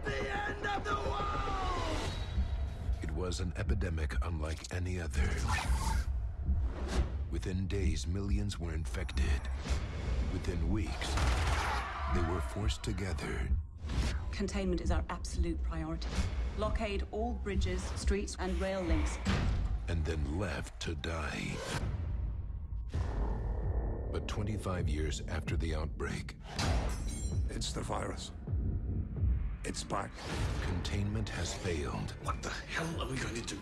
The end of the world! It was an epidemic unlike any other. Within days, millions were infected. Within weeks, they were forced together. Containment is our absolute priority. Blockade all bridges, streets, and rail links. And then left to die. But 25 years after the outbreak, it's the virus. It's back. Containment has failed. What the hell are we going to do?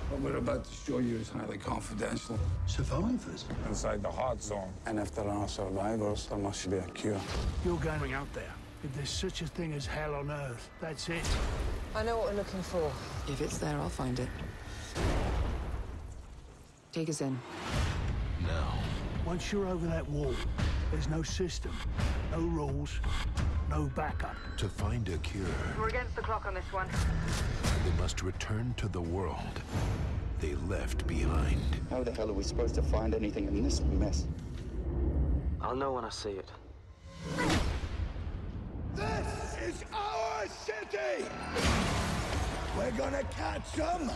What we're about to show you is highly confidential. Survivors? Inside the hot zone. And if there are survivors, there must be a cure. You're going out there. If there's such a thing as hell on Earth, that's it. I know what we're looking for. If it's there, I'll find it. Take us in. Now. Once you're over that wall, there's no system, no rules, no backup. To find a cure, We're against the clock on this one. they must return to the world they left behind. How the hell are we supposed to find anything in this mess? I'll know when I see it. This is our city! We're gonna catch them,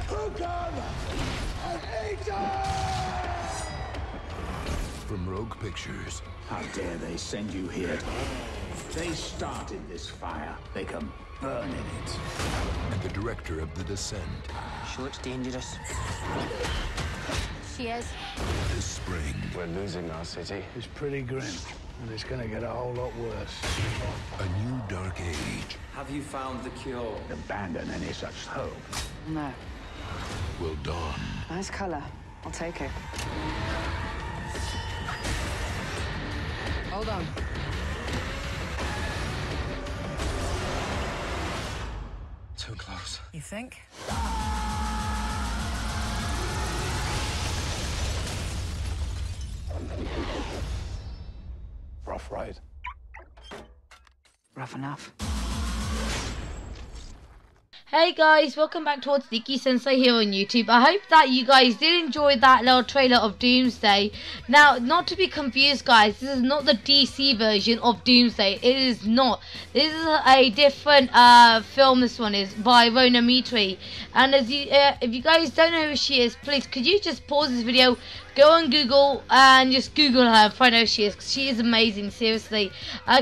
cook them, and eat them! From Rogue Pictures, How dare they send you here? They started this fire. They can burn in it. and the director of The Descent, Sure it's dangerous. She is. this spring, We're losing our city. It's pretty grim, and it's gonna get a whole lot worse. a new dark age Have you found the cure? Abandon any such hope. No. will dawn. Nice color. I'll take it. Hold on. Too close. You think? Rough ride. Rough enough. Hey guys, welcome back to Sneaky Sensei here on YouTube. I hope that you guys did enjoy that little trailer of Doomsday. Now, not to be confused guys, this is not the DC version of Doomsday. It is not. This is a different film. This one is by Rhona Mitra. And as you, if you guys don't know who she is, please could you just pause this video, go on Google and just Google her and find out who she is, 'cause she is amazing, seriously.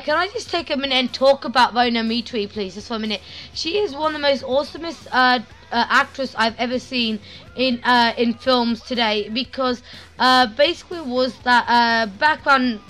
Can I just take a minute and talk about Rhona Mitra, please, just for a minute? She is one of the most awesomest actress I've ever seen in films today, because basically was that background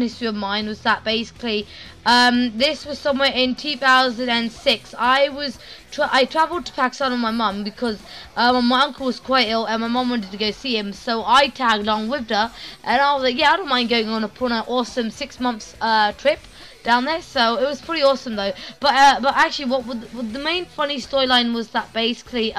history of mine was that basically this was somewhere in 2006. I travelled to Pakistan with my mum because my uncle was quite ill and my mum wanted to go see him, so I tagged along with her, and I was like, yeah, I don't mind going on an awesome 6 months trip down there. So it was pretty awesome though. But actually, what the main funny storyline was that basically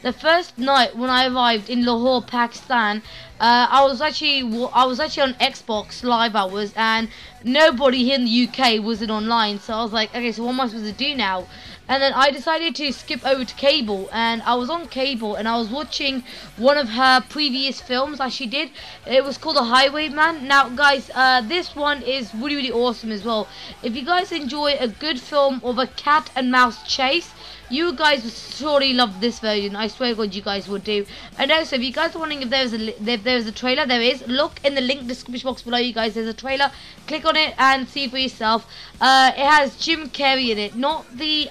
the first night when I arrived in Lahore, Pakistan, I was actually on Xbox live hours and nobody here in the UK wasn't online. So I was like, okay, so what am I supposed to do now? And then I decided to skip over to cable, and I was on cable and I was watching one of her previous films that she did. It was called The Highwayman. Now guys, this one is really, really awesome as well. If you guys enjoy a good film of a cat and mouse chase, you guys would surely love this version. I swear to God, you guys would do. And also, if you guys are wondering if there's a trailer, there is. Look in the link description box below, you guys. There's a trailer. Click on it and see for yourself. It has Jim Carrey in it, not the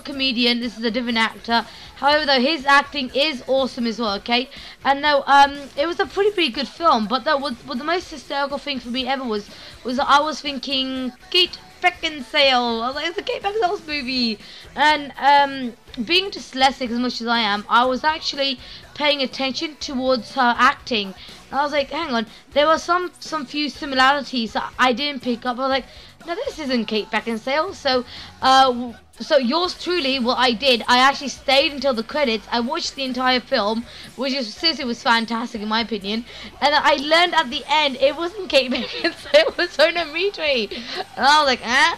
comedian. This is a different actor. However, though, his acting is awesome as well. Okay, and though it was a pretty good film, but what the most hysterical thing for me ever was that I was thinking KATE BECKINSALE. I was like, it's a KATE BECKINSALE movie. And being dyslexic as much as I am, I was actually paying attention towards her acting. And I was like, hang on, there were some few similarities that I didn't pick up. I was like, no, this isn't KATE BECKINSALE. So yours truly, what I did, I actually stayed until the credits. I watched the entire film, which seriously was fantastic in my opinion. And I learned at the end it wasn't KATE BECKINSALE, it was Rhona Mitra. And I was like, eh?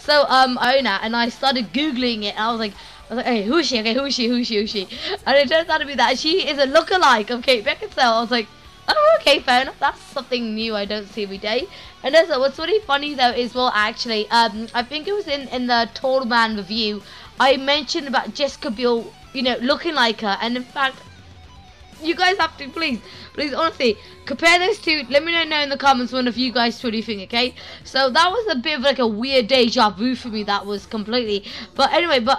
So I own that, and I started googling it. And I was like, hey, who is she? Okay, who is she? And it turns out to be that she is a lookalike of KATE BECKINSALE. I was like, Oh, okay, fair enough. That's something new I don't see every day. And also, what's really funny though is, well, actually, I think it was in the Tall Man review, I mentioned about Jessica Biel, you know, looking like her, and in fact, you guys have to please honestly compare those two. Let me know in the comments one of you guys truly think, okay? So that was a bit of like a weird deja vu for me, that was completely. But anyway, but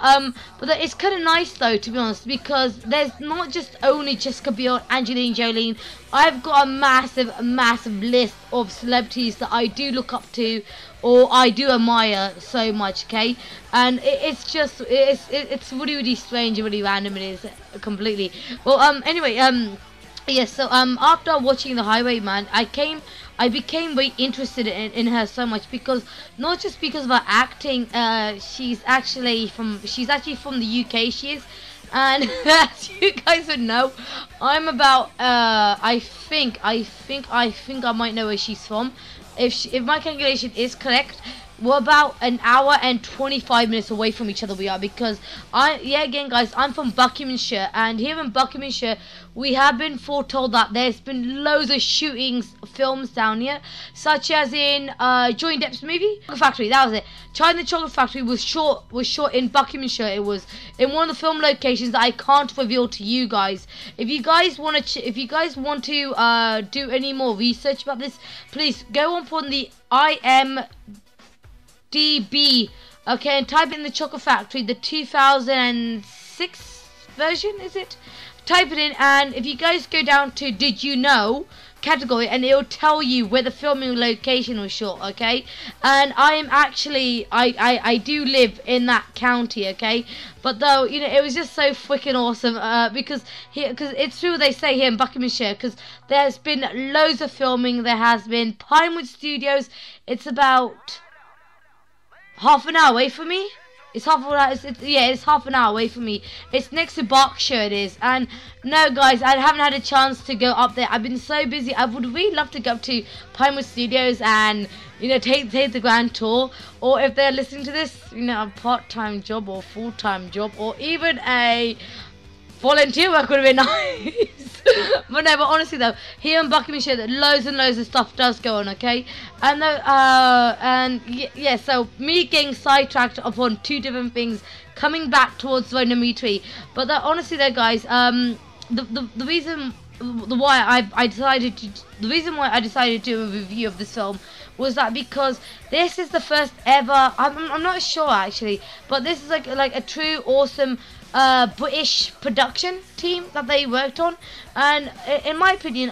it's kind of nice though, to be honest, because there's not just only Jessica Biel, Angelina Jolie. I've got a massive list of celebrities that I do look up to, or I do admire so much, okay? And it's really strange and really random. It is completely. Well, anyway, yes. So after watching The Highwayman, I became very interested in her so much, because not just because of her acting. She's actually from the UK. She is. And as you guys would know, I'm about I think I might know where she's from. If my calculation is correct, we're about an hour and 25 minutes away from each other. We are, because again guys, I'm from Buckinghamshire, and here in Buckinghamshire we have been foretold that there's been loads of shootings, films down here, such as in Johnny Depp's movie Chocolate Factory. That was it. Charlie and the Chocolate Factory was shot in Buckinghamshire. It was in one of the film locations that I can't reveal to you guys. If you guys want to do any more research about this, please go on the IMDb, okay, and type in the Chocolate Factory, the 2006 version, is it? Type it in, and if you guys go down to Did You Know category, and it'll tell you where the filming location was shot, okay? And I am actually, I do live in that county, okay? But though, you know, it was just so freaking awesome, because it's true they say here in Buckinghamshire, because there's been loads of filming. There has been Pinewood Studios. It's about half an hour away from me. It's half an hour. It's half an hour away from me. It's next to Berkshire, it is. And no, guys, I haven't had a chance to go up there. I've been so busy. I would really love to go up to Pinewood Studios and, you know, take the grand tour. Or if they're listening to this, you know, a part-time job or full-time job, or even a volunteer work would have been nice. But no, but honestly though, here in Buckinghamshire, loads and loads of stuff does go on, okay? And yeah, so me getting sidetracked upon two different things, coming back towards Rhona Mitra. But honestly though, guys, the reason why I decided to do a review of this film was that because this is the first ever, I'm not sure actually, but this is like a true awesome British production team that they worked on, and in my opinion,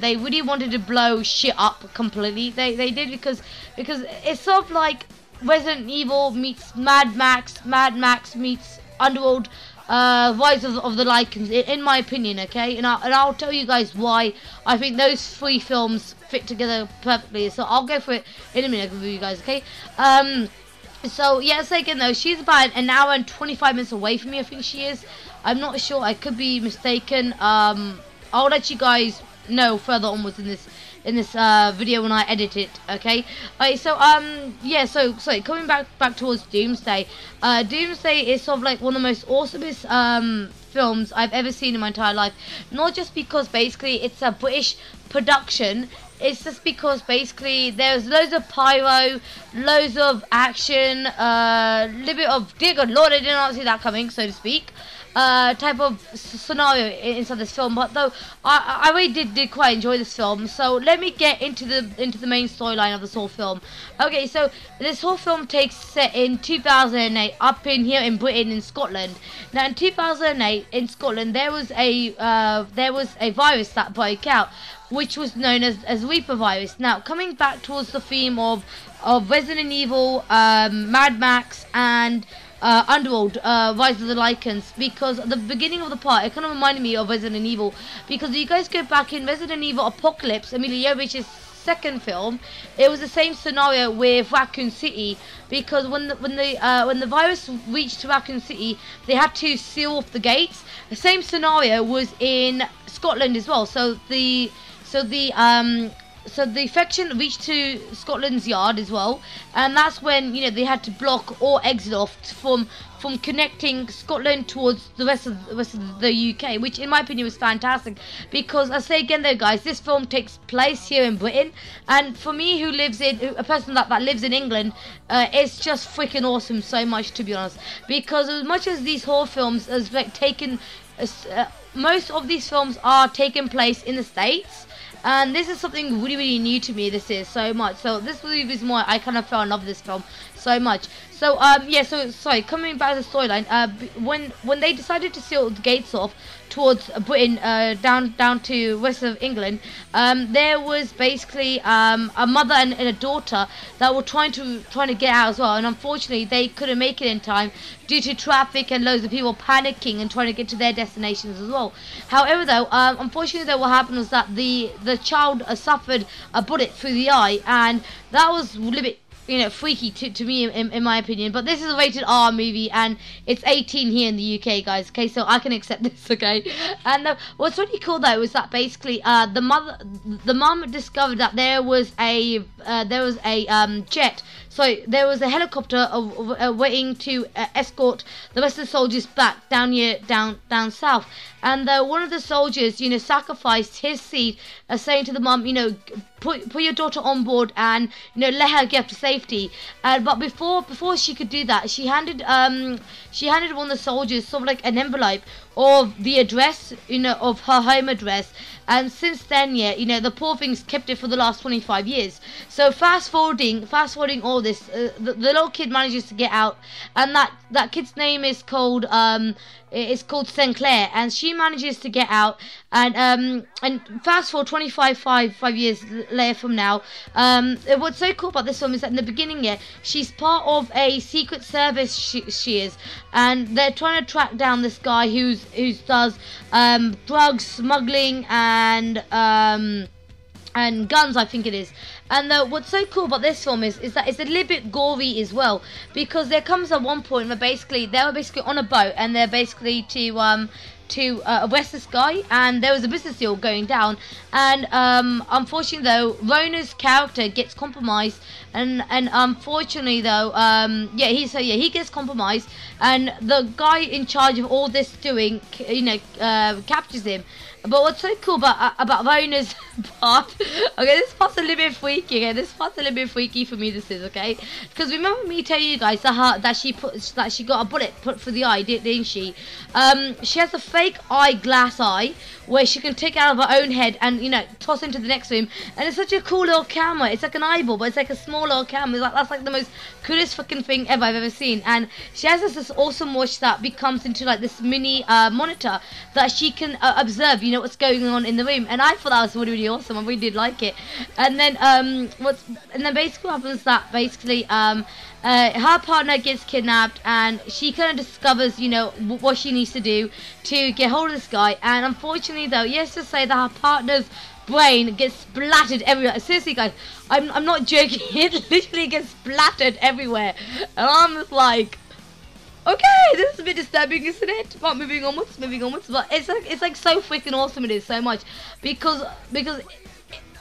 they really wanted to blow shit up completely. They did, because it's sort of like Resident Evil meets Mad Max meets Underworld, Rise of the LYCANs, in my opinion, okay? And I'll tell you guys why I think those three films fit together perfectly. So I'll go for it in a minute with you guys, okay? So yes, again though, she's about an hour and 25 minutes away from me. I think she is. I'm not sure. I could be mistaken. I'll let you guys know further onwards in this video when I edit it. Okay. Alright. So yeah. So coming back towards Doomsday. Doomsday is sort of like one of the most awesomest films I've ever seen in my entire life. Not just because basically it's a British production. It's just because basically there's loads of pyro, loads of action, little bit of, dear God Lord, I did not see that coming, so to speak, type of scenario inside this film. But though I really did quite enjoy this film. So let me get into the main storyline of this whole film. Okay, so this whole film takes set in 2008 up in here in Britain, in Scotland. Now in 2008 in Scotland there was a virus that broke out, which was known as Reaper virus. Now, coming back towards the theme of Resident Evil, Mad Max, and Underworld, Rise of the LYCANs, because at the beginning of the part, it kind of reminded me of Resident Evil, because you guys go back in Resident Evil Apocalypse, Milla Jovovich's second film, it was the same scenario with Raccoon City, because when the virus reached Raccoon City, they had to seal off the gates. The same scenario was in Scotland as well. So the so the infection reached to Scotland's Yard as well, and that's when, you know, they had to block all exit off from connecting Scotland towards the rest of the UK, which in my opinion was fantastic, because I say again though guys, this film takes place here in Britain, and for me, a person that lives in England, it's just freaking awesome so much, to be honest, because as much as these horror films has like taken most of these films are taking place in the States, and this is something really new to me. This is so much, so this is the reason why I kind of fell in love with this film so much. So yeah, so sorry, coming back to the storyline, when they decided to seal the gates off towards Britain, down to west of England, there was basically a mother and a daughter that were trying to get out as well, and unfortunately they couldn't make it in time due to traffic and loads of people panicking and trying to get to their destinations as well. However though, unfortunately though, what happened was that the child suffered a bullet through the eye, and that was a little bit, you know, freaky to me in my opinion. But this is a rated R movie, and it's 18 here in the UK, guys. Okay, so I can accept this. Okay, and what's really cool though is that basically the mum discovered that there was a jet. So there was a helicopter waiting to escort the rest of the soldiers back down south, and one of the soldiers, you know, sacrificed his seat, saying to the mum, you know, put your daughter on board and, you know, let her get up to safety. But before she could do that, she handed one of the soldiers sort of like an envelope of the address, you know, of her home address. And since then, yeah, you know, the poor thing's kept it for the last 25 years. So fast forwarding all this, the little kid manages to get out, and that kid's name is called Sinclair, and she manages to get out, and fast forward 5 years later from now, what's so cool about this film is that in the beginning, yeah, she's part of a secret service, she is, and they're trying to track down this guy who does drugs smuggling and guns, I think it is. And what's so cool about this film is that it's a little bit gory as well, because there comes at one point where they were basically on a boat, and they're basically to arrest this guy, and there was a business deal going down, and unfortunately though, Rhona's character gets compromised, and unfortunately though, he gets compromised, and the guy in charge of all this doing, you know, captures him. But what's so cool about Rhona's part, okay, this part's a little bit freaky, okay, this part's a little bit freaky for me, this is, okay, because remember me telling you guys that she got a bullet put through the eye, didn't she? She has a fake glass eye, where she can take out of her own head and, you know, toss into the next room, and it's such a cool little camera. It's like an eyeball, but it's like a small little camera. That's like the most coolest fucking thing ever I've ever seen. And she has this awesome watch that becomes into like this mini monitor that she can observe, you know, what's going on in the room. And I thought that was really awesome. I really did like it. And then basically what happens is that basically her partner gets kidnapped, and she kind of discovers, you know, what she needs to do to get hold of this guy. And unfortunately though, yes, to say that her partner's brain gets splattered everywhere. Seriously guys, I'm not joking, it literally gets splattered everywhere, and I'm just like, okay, this is a bit disturbing, isn't it? But moving onwards, but it's like so freaking awesome, it is so much, because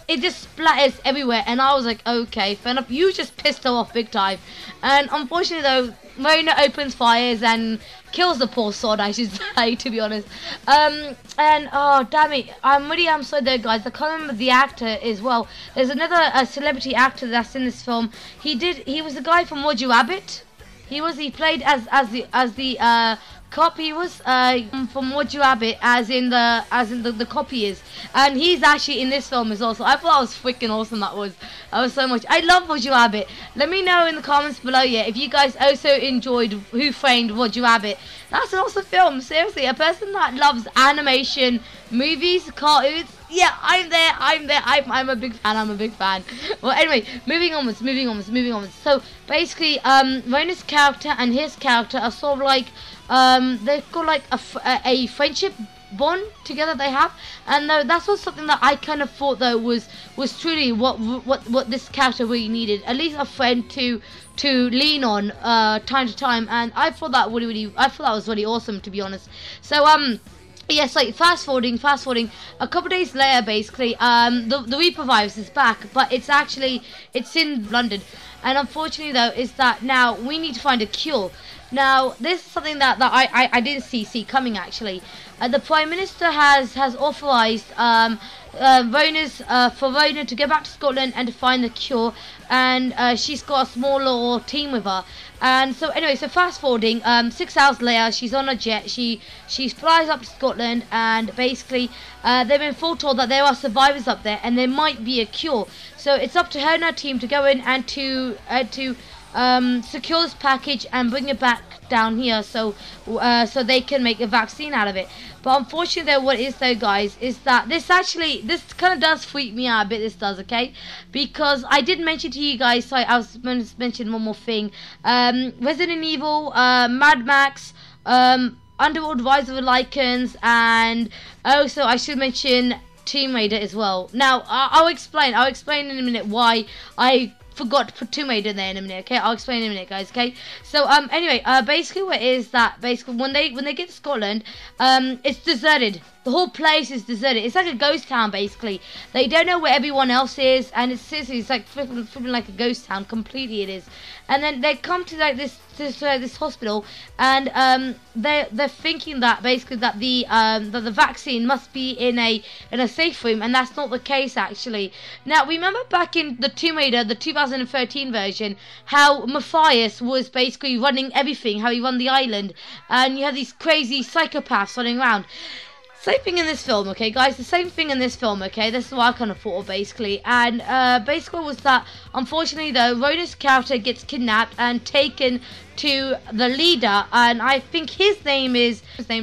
it just splatters everywhere, and I was like, okay, fair enough, you just pissed her off big time. And unfortunately though, Rhona opens fires and kills the poor sod, I should say, to be honest. And oh damn it, I'm sorry though guys, I can't remember the actor as well. There's another celebrity actor that's in this film. He was the guy from Roger Rabbit. He played as the cop. He was from Roger Rabbit, as in the cop he is, and he's actually in this film as well. So I thought that was freaking awesome. That was so much. I love Roger Rabbit. Let me know in the comments below, yeah, if you guys also enjoyed Who Framed Roger Rabbit. That's an awesome film. Seriously, a person that loves animation, movies, cartoons. Yeah, I'm there. I'm a big fan. Well, anyway, moving onwards. So basically, Rhona's character and his character are sort of like, they've got like a friendship bond together they have, and that's was something that I kind of thought though was truly what this character really needed, at least a friend to lean on time to time, and I thought that was really awesome, to be honest. So Yes, like fast forwarding. A couple days later, basically, the Reaper virus is back, but it's in London, and unfortunately, though, is that now we need to find a cure. Now, this is something that I didn't see coming actually. The Prime Minister has authorised Rhona to go back to Scotland and to find the cure, and she's got a small little team with her. And so anyway, so fast forwarding, 6 hours later, she's on a jet. She flies up to Scotland, and basically they've been foretold that there are survivors up there, and there might be a cure. So it's up to her and her team to go in and to secure this package and bring it back down here, so they can make a vaccine out of it. But unfortunately, though, what it is though, guys, is that this kind of does freak me out a bit. This does, okay, because I did mention to you guys. So I was going to mention one more thing: Resident Evil, Mad Max, Underworld, Rise of the Lycans, and also I should mention Tomb Raider as well. Now I'll explain in a minute why I forgot to put Tomb Raider there in a minute, okay? I'll explain in a minute, guys, okay? So, anyway, basically what it is that, basically, when they get to Scotland, it's deserted. The whole place is deserted. It's like a ghost town, basically. They don't know where everyone else is, and it's like flipping like a ghost town. Completely, it is. And then they come to like this hospital, and they're thinking that basically that the vaccine must be in a safe room, and that's not the case actually. Now, remember back in the Tomb Raider, the 2013 version, how Matthias was basically running everything, how he run the island, and you had these crazy psychopaths running around. Same thing in this film, okay, guys? The same thing in this film, okay? This is what I kind of thought of, basically. And basically was that, unfortunately, though, Rhona's character gets kidnapped and taken to the leader, and I think his name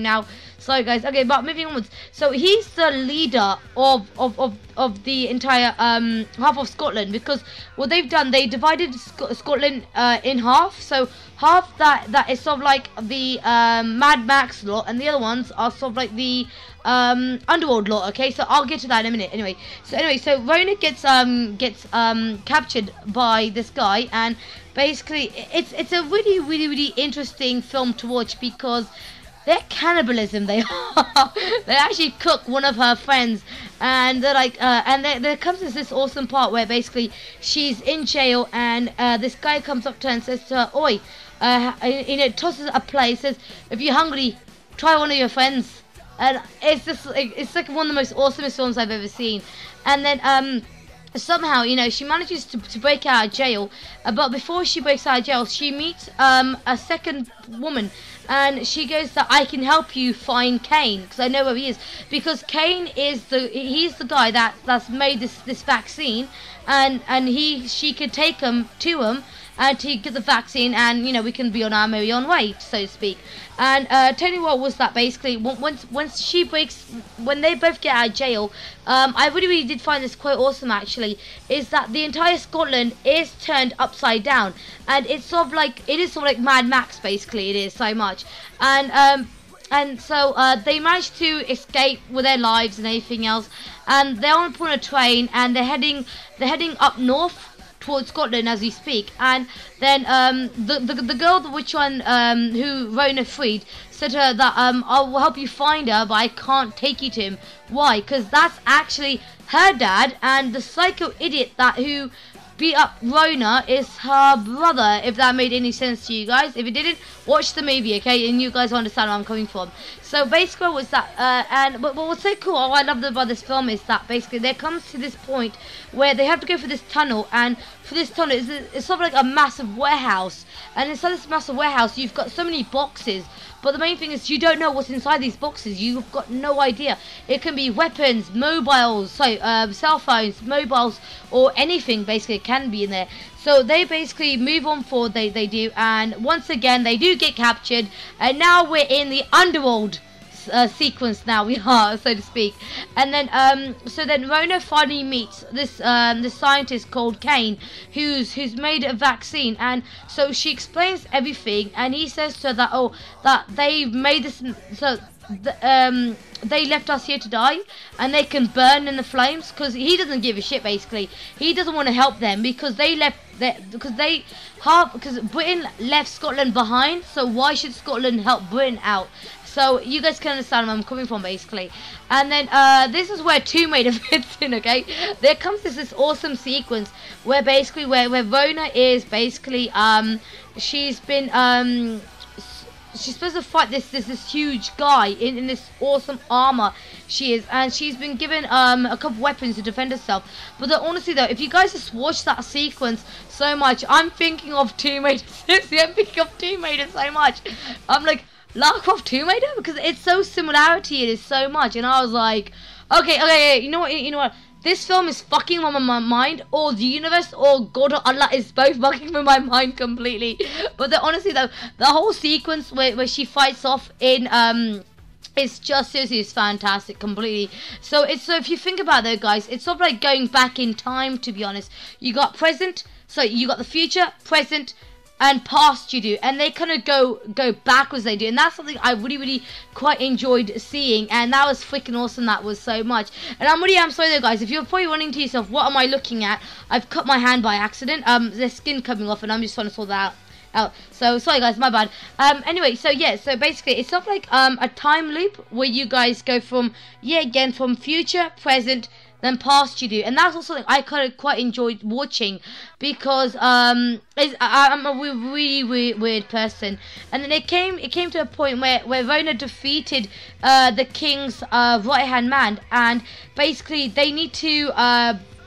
now. Sorry, guys. Okay, but moving onwards. So he's the leader of the entire half of Scotland, because what they've done, they divided Scotland in half. So half that is sort of like the Mad Max lot, and the other ones are sort of like the Underworld lot. Okay, so I'll get to that in a minute. Anyway, so Rhona gets captured by this guy, and basically it's a really interesting film to watch, because they're cannibalism. They are. They actually cook one of her friends, and they're like, and there comes this awesome part where basically she's in jail, and this guy comes up to her and says to her, "Oi," tosses a plate, says, "If you're hungry, try one of your friends." And it's like one of the most awesomest films I've ever seen. And then somehow, she manages to break out of jail, but before she breaks out of jail, she meets a second woman, and she goes that I can help you find Kane, because I know where he is, because Kane is he's the guy that's made this vaccine, and she could take him to him and to get the vaccine, and we can be on our merry own way, so to speak. And tell you what was that basically once she breaks, when they both get out of jail, I really did find this quite awesome actually, is that the entire Scotland is turned upside down, and it is sort of like Mad Max basically. It is so much, and so they managed to escape with their lives and everything else, and they're on a train, and they're heading up north towards Scotland as we speak. And then the girl, which one who Rhona freed, said to her that I will help you find her, but I can't take you to him. Why? Because that's actually her dad, and the psycho idiot who beat up Rhona is her brother, if that made any sense to you guys. If it didn't, watch the movie, okay, and you guys will understand where I'm coming from. So basically was that, but what's so cool, what I love about this film is that basically there comes to this point where they have to go for this tunnel, and for this tunnel it's sort of like a massive warehouse, and inside this massive warehouse you've got so many boxes, but the main thing is you don't know what's inside these boxes. You've got no idea. It can be weapons, mobiles, cell phones, mobiles, or anything basically can be in there. So they basically move on forward, they do, and once again they do get captured, and now we're in the Underworld sequence now, we are, so to speak. And then so then Rhona finally meets this scientist called Kane, who's made a vaccine, and so she explains everything, and he says to her that they've made this, so they left us here to die, and they can burn in the flames, because he doesn't give a shit basically. He doesn't want to help them because they left because Britain left Scotland behind, so why should Scotland help Britain out? So you guys can understand where I'm coming from, basically. And then this is where Tomb Raider fits in, okay? There comes this awesome sequence where basically where Rhona is basically she's been she's supposed to fight this huge guy in this awesome armor she is, and she's been given a couple weapons to defend herself. But honestly though, if you guys just watch that sequence so much, I'm thinking of Tomb Raider. Seriously, I'm thinking of Tomb Raider so much. I'm like, Lara Croft Tomb Raider, because it's so similarity, it is so much. And I was like, okay, you know what, this film is fucking with my mind, or the universe, or God or Allah is both fucking with my mind completely. But honestly though, the whole sequence where she fights off in it's just seriously, it's fantastic completely. So if you think about it, guys, it's sort of like going back in time, to be honest. You got present, so you got the future, present, and past you do, and they kind of go backwards, they do, and that's something I really quite enjoyed seeing, and that was freaking awesome. That was so much. And I'm sorry though, guys, if you're probably wondering to yourself, what am I looking at? I've cut my hand by accident. There's skin coming off, and I'm just trying to sort that out. So sorry guys, my bad. Anyway, so yeah, so basically it's sort of like a time loop where you guys go from from future, present, then past you do, and that's also something I kind of quite enjoyed watching, because I'm a really weird person. And then it came to a point where Rhona defeated the king's right hand man, and basically they need to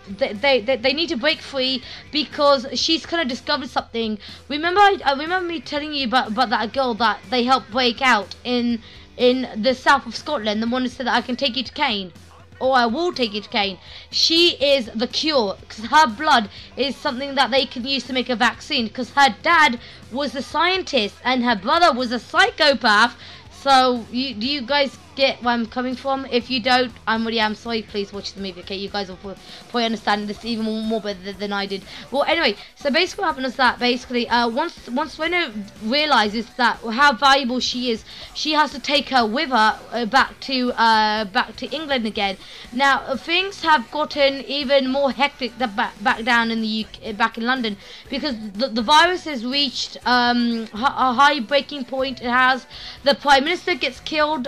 they need to break free, because she's kind of discovered something. I remember me telling you about that girl that they helped break out in the south of Scotland, the one who said that I can take you to Kane, or I will take you to Kane. She is the cure, because her blood is something that they can use to make a vaccine, because her dad was a scientist and her brother was a psychopath. So do you guys get where I'm coming from? If you don't, I'm sorry. Please watch the movie, okay? You guys will probably understand this even more better than I did. Well, anyway, so basically what happened is that basically once Rhona realizes that how valuable she is, she has to take her with her back to England again. Now things have gotten even more hectic back down in the UK, back in London, because the virus has reached a high breaking point. It has. The Prime Minister gets killed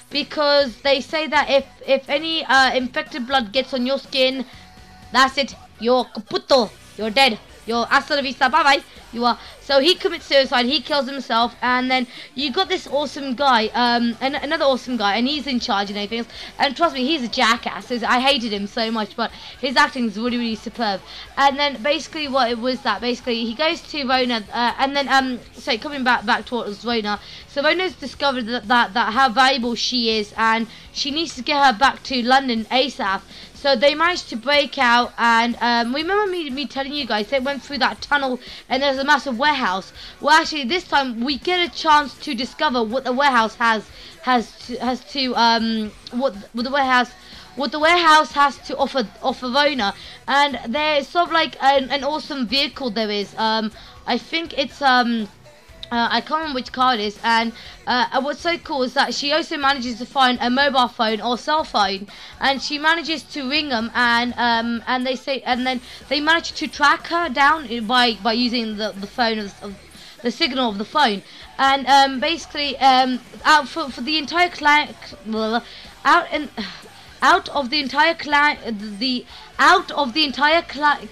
because they say that if any infected blood gets on your skin, that's it, you're caputto, you're dead, you're hasta la vista, bye bye, you are. So he commits suicide, he kills himself, and then you got this awesome guy, another awesome guy, and he's in charge and everything else. And trust me, he's a jackass. I hated him so much, but his acting is really superb. And then basically what it was that basically he goes to Rhona, and then so coming back towards Rhona. So Rhona's discovered that how valuable she is, and she needs to get her back to London ASAP. So they managed to break out, and remember me telling you guys they went through that tunnel and there's a massive warehouse. Well, actually this time we get a chance to discover what the warehouse has to offer Rhona. And there's sort of like an awesome vehicle there is. I think it's I can't remember which car it is, and what's so cool is that she also manages to find a mobile phone or cell phone, and she manages to ring them, and then they manage to track her down by using the phone of the signal of the phone, and basically out for the entire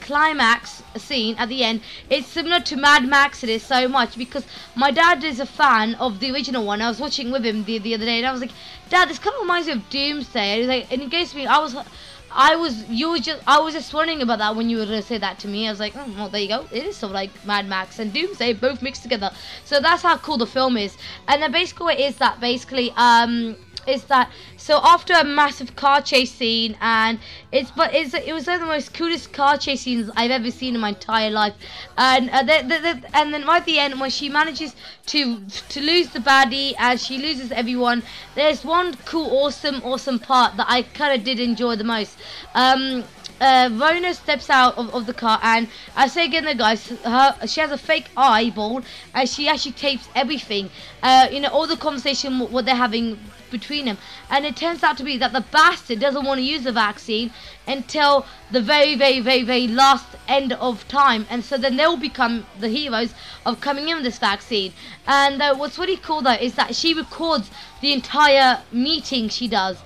climax scene at the end, it's similar to Mad Max. It is so much, because my dad is a fan of the original one. I was watching with him the other day, and I was like, Dad, this kind of reminds me of Doomsday. And he goes to me, I was just wondering about that when you were going to say that to me. I was like, oh, well, there you go. It is sort of like Mad Max and Doomsday both mixed together. So that's how cool the film is. And then basically it is that so after a massive car chase scene, and it was one of the most coolest car chase scenes I've ever seen in my entire life, and then right at the end when she manages to lose the baddie and she loses everyone, there's one cool awesome part that I kind of did enjoy the most. Rhona steps out of the car, and I say again though guys, she has a fake eyeball, and she actually tapes everything, all the conversation what they're having between them, and it turns out to be that the bastard doesn't want to use the vaccine until the very last end of time, and so then they'll become the heroes of coming in with this vaccine. And what's really cool though is that she records the entire meeting she does.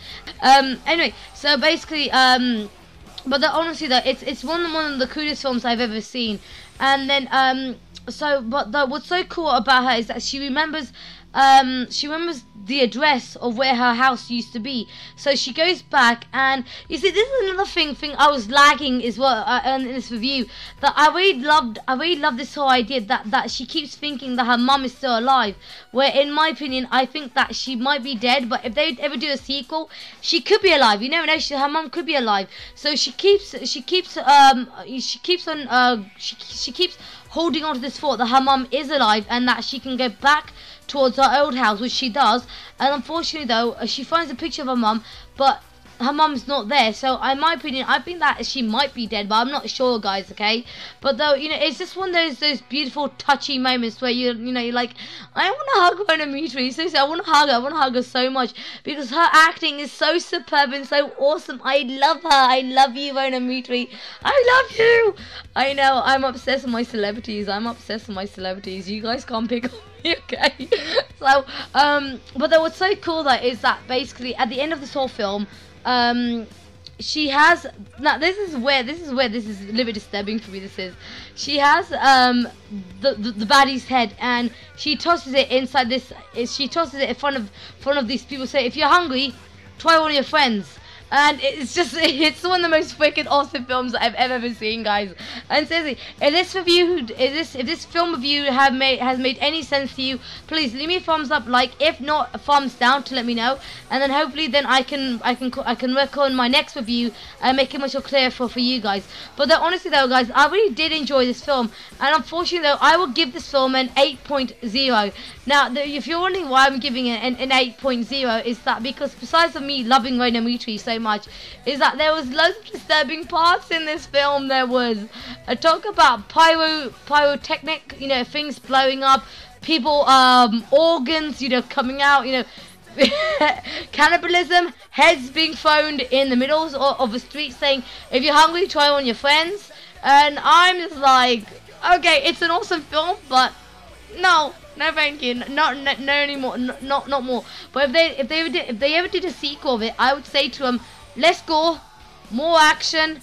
Anyway, so basically, but honestly though, it's one of the coolest films I've ever seen. And then what's so cool about her is that she remembers the address of where her house used to be. So she goes back, and you see, this is another thing I was lagging as well in this review, that I really loved this whole idea that she keeps thinking that her mum is still alive, where in my opinion I think that she might be dead, but if they ever do a sequel, she could be alive. You never know, her mum could be alive. So she keeps holding on to this thought that her mum is alive and that she can go back towards her old house, which she does. And unfortunately though, she finds a picture of her mum, but her mum's not there. So in my opinion, I think that she might be dead, but I'm not sure, guys, okay? But though, you know, it's just one of those beautiful touchy moments where you're like, I want to hug Rhona Mitra. Seriously, I want to hug her so much, because her acting is so superb and so awesome. I love her. I love you, Rhona Mitra. I love you. I know, I'm obsessed with my celebrities. You guys can't pick on me, okay? So but then what's so cool though is that basically at the end of this whole film, she has, now this is where this is a little bit disturbing for me. She has the baddie's head, and she tosses it inside this. She tosses it in front of these people. Say, if you're hungry, try one of your friends. And it's one of the most freaking awesome films I've ever seen, guys. And seriously, if this film review has made any sense to you, please leave me a thumbs up, if not a thumbs down, to let me know. And then hopefully then I can work on my next review and make it much more clearer for you guys. But honestly though, guys, I really did enjoy this film, and unfortunately though, I will give this film an 8.0. Now, if you're wondering why I'm giving it an 8.0, is that because besides of me loving Rhona Mitra so much, is that there was loads of disturbing parts in this film. There was a talk about pyrotechnic, you know, things blowing up, people, organs, you know, coming out, you know, cannibalism, heads being thrown in the middle of the street, saying, if you're hungry, try one of your friends. And I'm just like, okay, it's an awesome film, but no thank you, no anymore, not more. But if they ever did a sequel of it, I would say to them, let's go, more action,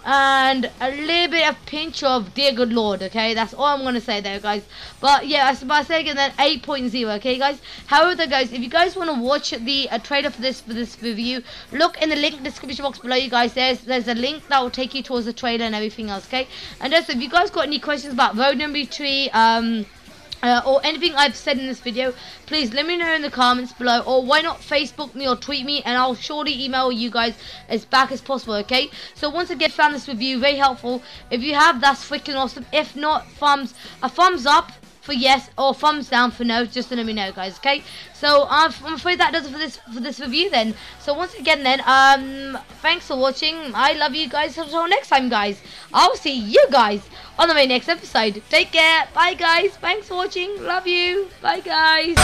and a little bit of pinch of dear good lord, okay? That's all I'm gonna say there, guys. But yeah, I say again then 8.0, okay, guys? However, guys, if you guys want to watch the trailer for this review, look in the link description box below, you guys. There's a link that will take you towards the trailer and everything else, okay? And also, if you guys got any questions about Rhona Mitra, or anything I've said in this video, please let me know in the comments below, or why not Facebook me or tweet me, and I'll surely email you guys as back as possible, okay? So once again, found this review very helpful. If you have, that's freaking awesome. If not, a thumbs up for yes, or thumbs down for no, just to let me know, guys, okay? So I'm afraid that does it for this review then. So once again then, thanks for watching. I love you guys. Until next time, guys, I'll see you guys on the very next episode. Take care. Bye, guys. Thanks for watching. Love you. Bye, guys.